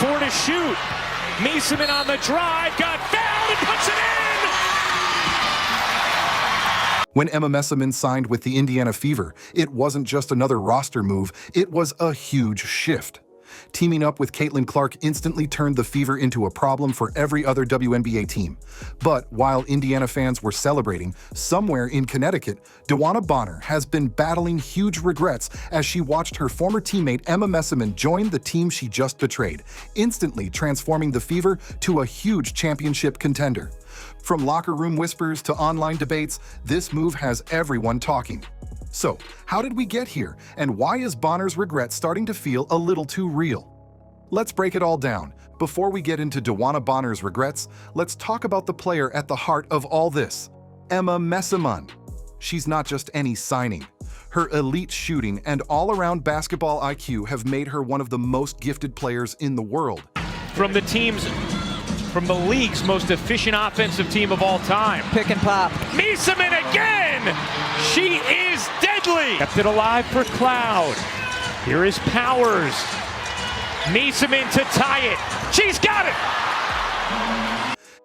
4 to shoot. Meesseman on the drive, got fouled and puts it in! When Emma Meesseman signed with the Indiana Fever, it wasn't just another roster move, it was a huge shift. Teaming up with Caitlin Clark instantly turned the Fever into a problem for every other WNBA team. But while Indiana fans were celebrating, somewhere in Connecticut, DeWanna Bonner has been battling huge regrets as she watched her former teammate Emma Meesseman join the team she just betrayed, instantly transforming the Fever to a huge championship contender. From locker room whispers to online debates, this move has everyone talking. So, how did we get here, and why is Bonner's regret starting to feel a little too real? Let's break it all down. Before we get into DeWanna Bonner's regrets, let's talk about the player at the heart of all this, Emma Meesseman. She's not just any signing. Her elite shooting and all-around basketball IQ have made her one of the most gifted players in the world. From the league's most efficient offensive team of all time. Pick and pop. Meesseman again! She is deadly! Kept it alive for Cloud. Here is Powers. Meesseman to tie it. She's got it!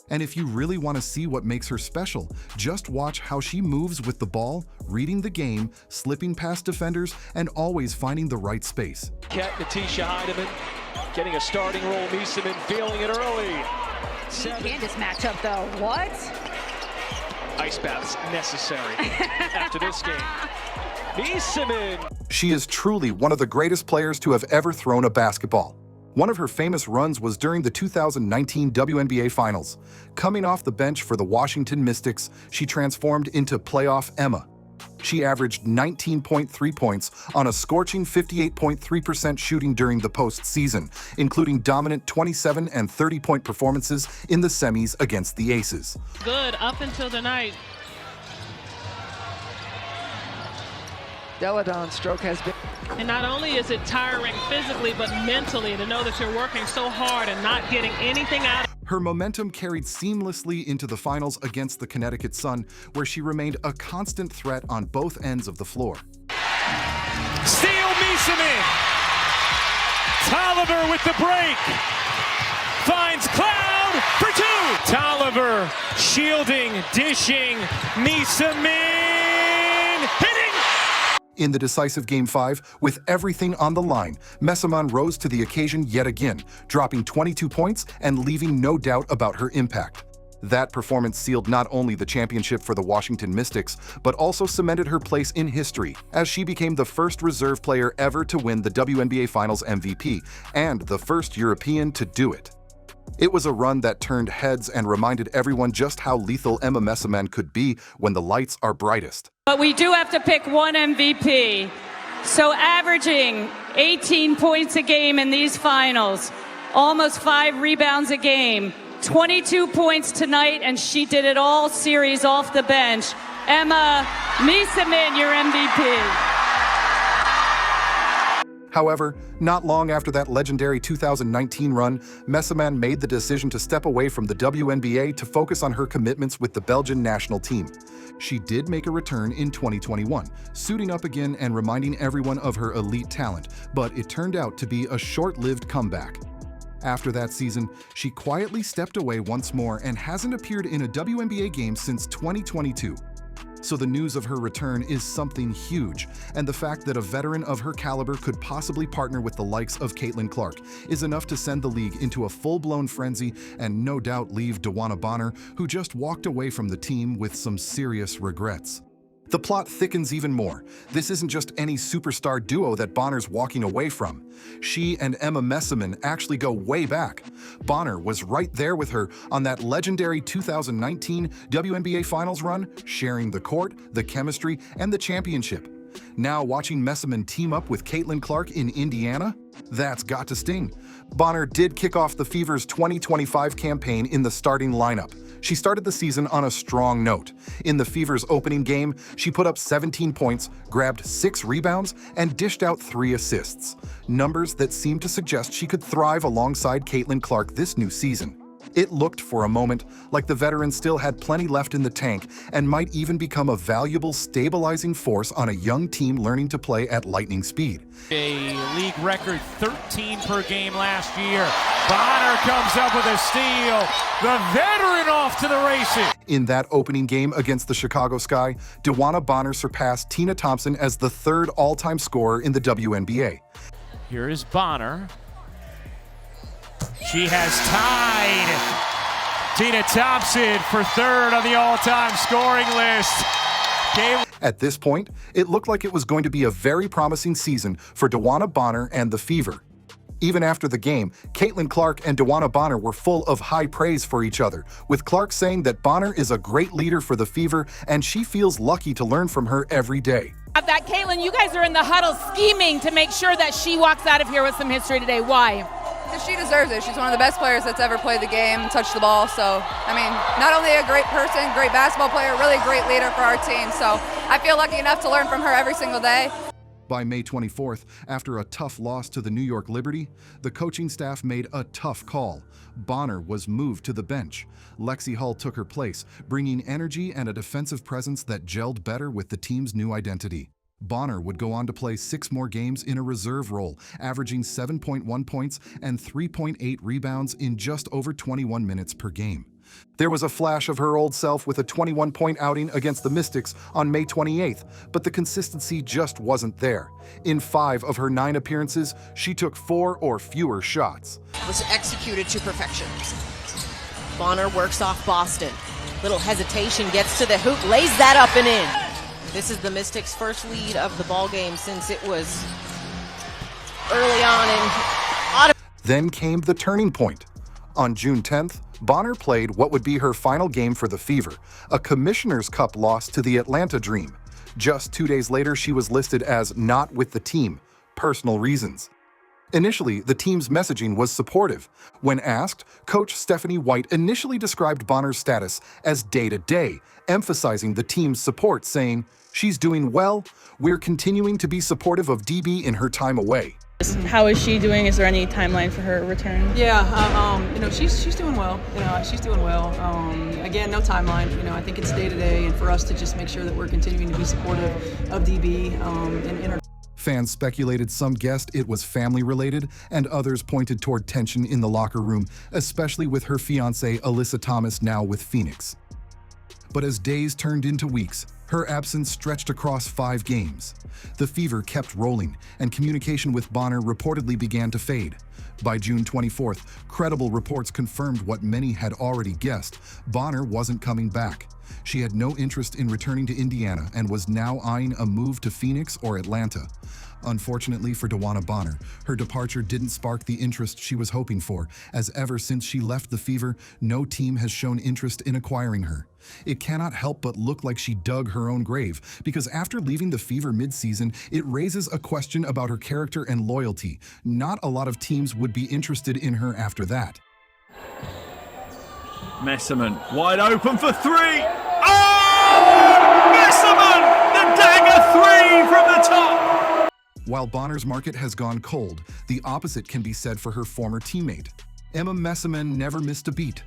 And if you really want to see what makes her special, just watch how she moves with the ball, reading the game, slipping past defenders, and always finding the right space. Natisha Heidemann getting a starting role. Meesseman feeling it early. Candace matchup though, what? Ice baths necessary after this game. Meesseman! She is truly one of the greatest players to have ever thrown a basketball. One of her famous runs was during the 2019 WNBA Finals. Coming off the bench for the Washington Mystics, she transformed into playoff Emma. She averaged 19.3 points on a scorching 58.3% shooting during the postseason, including dominant 27 and 30-point performances in the semis against the Aces. Good up until tonight. Deladon's stroke has been... And not only is it tiring physically, but mentally to know that you're working so hard and not getting anything out of it. Her momentum carried seamlessly into the finals against the Connecticut Sun, where she remained a constant threat on both ends of the floor. Steal Meesseman! Tolliver with the break! Finds Cloud for 2! Tolliver shielding, dishing, Meesseman hitting! In the decisive Game 5, with everything on the line, Meesseman rose to the occasion yet again, dropping 22 points and leaving no doubt about her impact. That performance sealed not only the championship for the Washington Mystics, but also cemented her place in history, as she became the first reserve player ever to win the WNBA Finals MVP, and the first European to do it. It was a run that turned heads and reminded everyone just how lethal Emma Meesseman could be when the lights are brightest. But we do have to pick one MVP. So averaging 18 points a game in these finals, almost 5 rebounds a game, 22 points tonight, and she did it all series off the bench. Emma Meesseman, your MVP. However, not long after that legendary 2019 run, Meesseman made the decision to step away from the WNBA to focus on her commitments with the Belgian national team. She did make a return in 2021, suiting up again and reminding everyone of her elite talent, but it turned out to be a short-lived comeback. After that season, she quietly stepped away once more and hasn't appeared in a WNBA game since 2022. So the news of her return is something huge, and the fact that a veteran of her caliber could possibly partner with the likes of Caitlin Clark is enough to send the league into a full-blown frenzy and no doubt leave DeWanna Bonner, who just walked away from the team, with some serious regrets. The plot thickens even more. This isn't just any superstar duo that Bonner's walking away from. She and Emma Meesseman actually go way back. Bonner was right there with her on that legendary 2019 WNBA Finals run, sharing the court, the chemistry, and the championship. Now watching Meesseman team up with Caitlin Clark in Indiana? That's got to sting. Bonner did kick off the Fever's 2025 campaign in the starting lineup. She started the season on a strong note. In the Fever's opening game, she put up 17 points, grabbed 6 rebounds, and dished out 3 assists. Numbers that seem to suggest she could thrive alongside Caitlin Clark this new season. It looked for a moment like the veteran still had plenty left in the tank and might even become a valuable stabilizing force on a young team learning to play at lightning speed. A league record 13 per game last year. Bonner comes up with a steal. The veteran off to the races. In that opening game against the Chicago Sky, DeWanna Bonner surpassed Tina Thompson as the third all-time scorer in the WNBA. Here is Bonner. She has tied Tina Thompson for third on the all-time scoring list. At this point, it looked like it was going to be a very promising season for DeWanna Bonner and the Fever. Even after the game, Caitlin Clark and DeWanna Bonner were full of high praise for each other, with Clark saying that Bonner is a great leader for the Fever and she feels lucky to learn from her every day. That Caitlin, you guys are in the huddle scheming to make sure that she walks out of here with some history today. Why? Because she deserves it. She's one of the best players that's ever played the game, touched the ball. So, I mean, not only a great person, great basketball player, really great leader for our team. So I feel lucky enough to learn from her every single day. By May 24th, after a tough loss to the New York Liberty, the coaching staff made a tough call. Bonner was moved to the bench. Lexi Hull took her place, bringing energy and a defensive presence that gelled better with the team's new identity. Bonner would go on to play 6 more games in a reserve role, averaging 7.1 points and 3.8 rebounds in just over 21 minutes per game. There was a flash of her old self with a 21-point outing against the Mystics on May 28th, but the consistency just wasn't there. In 5 of her 9 appearances, she took 4 or fewer shots. Was executed to perfection. Bonner works off Boston. Little hesitation, gets to the hoop, lays that up and in. This is the Mystics' first lead of the ball game since it was early on in autumn. Then came the turning point. On June 10th, Bonner played what would be her final game for the Fever, a Commissioner's Cup loss to the Atlanta Dream. Just 2 days later, she was listed as not with the team, personal reasons. Initially, the team's messaging was supportive. When asked, Coach Stephanie White initially described Bonner's status as day-to-day, emphasizing the team's support, saying, "She's doing well. We're continuing to be supportive of DB in her time away." How is she doing? Is there any timeline for her return? Yeah, she's doing well. She's doing well. Again, no timeline. I think it's day to day, and for us to just make sure that we're continuing to be supportive of DB in her. Fans speculated some guessed it was family-related, and others pointed toward tension in the locker room, especially with her fiancé Alyssa Thomas, now with Phoenix. But as days turned into weeks, her absence stretched across 5 games. The Fever kept rolling, and communication with Bonner reportedly began to fade. By June 24th, credible reports confirmed what many had already guessed: Bonner wasn't coming back. She had no interest in returning to Indiana and was now eyeing a move to Phoenix or Atlanta. Unfortunately for DeWanna Bonner, her departure didn't spark the interest she was hoping for, as ever since she left the Fever, no team has shown interest in acquiring her. It cannot help but look like she dug her own grave, because after leaving the Fever mid-season, it raises a question about her character and loyalty. Not a lot of teams would be interested in her after that. Meesseman wide open for 3. Oh! Meesseman! The dagger 3 from the top! While Bonner's market has gone cold, the opposite can be said for her former teammate. Emma Meesseman never missed a beat.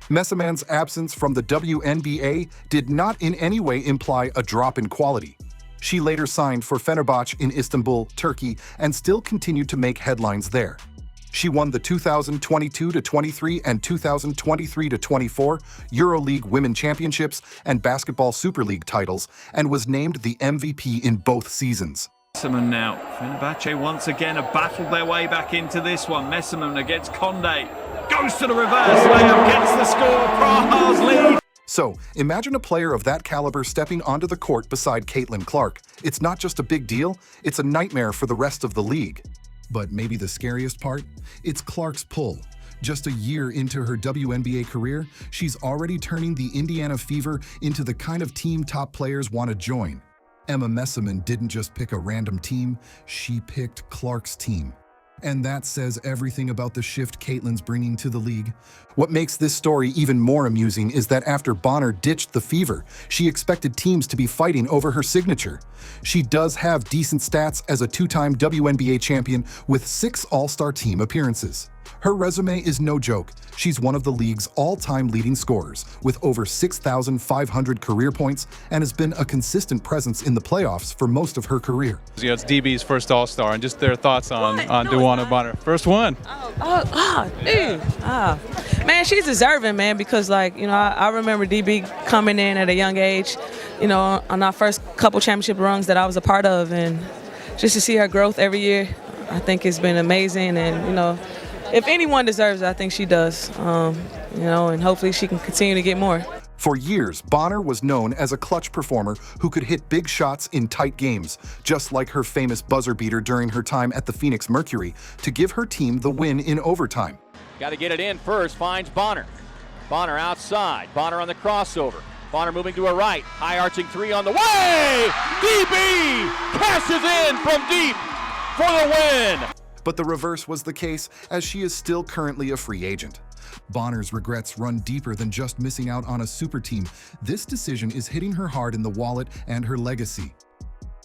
Meesseman's absence from the WNBA did not in any way imply a drop in quality. She later signed for Fenerbahce in Istanbul, Turkey, and still continued to make headlines there. She won the 2022-23 and 2023-24 EuroLeague Women Championships and Basketball Super League titles, and was named the MVP in both seasons. Meesseman now. Fenerbahce once again have battled their way back into this one. Meesseman against Condé. Goes to the reverse layup, gets the score, Praha's lead. So, imagine a player of that caliber stepping onto the court beside Caitlin Clark. It's not just a big deal, it's a nightmare for the rest of the league. But maybe the scariest part? It's Clark's pull. Just a year into her WNBA career, she's already turning the Indiana Fever into the kind of team top players want to join. Emma Meesseman didn't just pick a random team, she picked Clark's team. And that says everything about the shift Caitlin's bringing to the league. What makes this story even more amusing is that after Bonner ditched the Fever, she expected teams to be fighting over her signature. She does have decent stats as a 2-time WNBA champion with 6 All-Star team appearances. Her resume is no joke. She's one of the league's all-time leading scorers, with over 6,500 career points, and has been a consistent presence in the playoffs for most of her career. You know, it's DB's first All-Star, and just their thoughts on DeWanna Bonner. First one. Man, she's deserving, man, because, like, you know, I remember DB coming in at a young age, you know, on our first couple championship runs that I was a part of, and just to see her growth every year, I think it's been amazing. And, you know, if anyone deserves it, I think she does, you know, and hopefully she can continue to get more. For years, Bonner was known as a clutch performer who could hit big shots in tight games, just like her famous buzzer beater during her time at the Phoenix Mercury to give her team the win in overtime. Got to get it in first, finds Bonner. Bonner outside, Bonner on the crossover. Bonner moving to her right, high arching three on the way! DB cashes in from deep for the win! But the reverse was the case, as she is still currently a free agent. Bonner's regrets run deeper than just missing out on a super team. This decision is hitting her hard in the wallet and her legacy.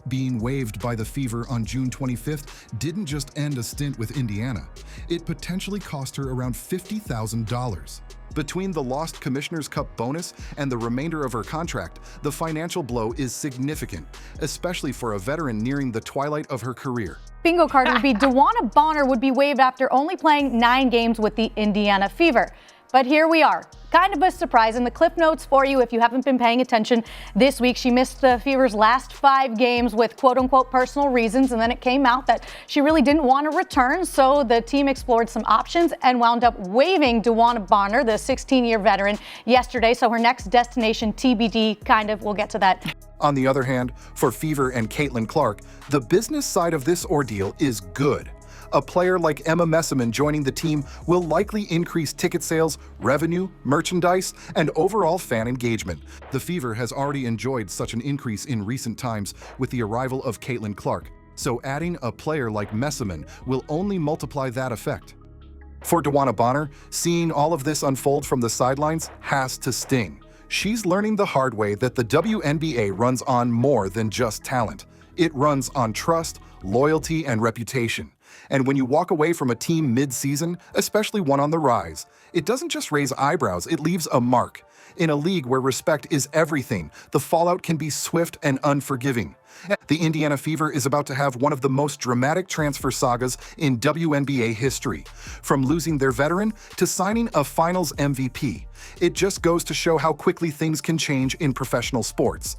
Being waived by the Fever on June 25th didn't just end a stint with Indiana. It potentially cost her around $50,000. Between the lost Commissioner's Cup bonus and the remainder of her contract, the financial blow is significant, especially for a veteran nearing the twilight of her career. Bingo card would be DeWanna Bonner would be waived after only playing 9 games with the Indiana Fever. But here we are. Kind of a surprise. In the cliff notes for you, if you haven't been paying attention, this week she missed the Fever's last 5 games with quote-unquote personal reasons, and then it came out that she really didn't want to return, so the team explored some options and wound up waiving DeWanna Bonner, the 16-year veteran, yesterday, so her next destination TBD, kind of. We'll get to that. On the other hand, for Fever and Caitlin Clark, the business side of this ordeal is good. A player like Emma Meesseman joining the team will likely increase ticket sales, revenue, merchandise, and overall fan engagement. The Fever has already enjoyed such an increase in recent times with the arrival of Caitlin Clark, so adding a player like Meesseman will only multiply that effect. For DeWanna Bonner, seeing all of this unfold from the sidelines has to sting. She's learning the hard way that the WNBA runs on more than just talent. It runs on trust, loyalty, and reputation. And when you walk away from a team mid-season, especially one on the rise, it doesn't just raise eyebrows, it leaves a mark. In a league where respect is everything, the fallout can be swift and unforgiving. The Indiana Fever is about to have one of the most dramatic transfer sagas in WNBA history. From losing their veteran to signing a finals MVP, it just goes to show how quickly things can change in professional sports.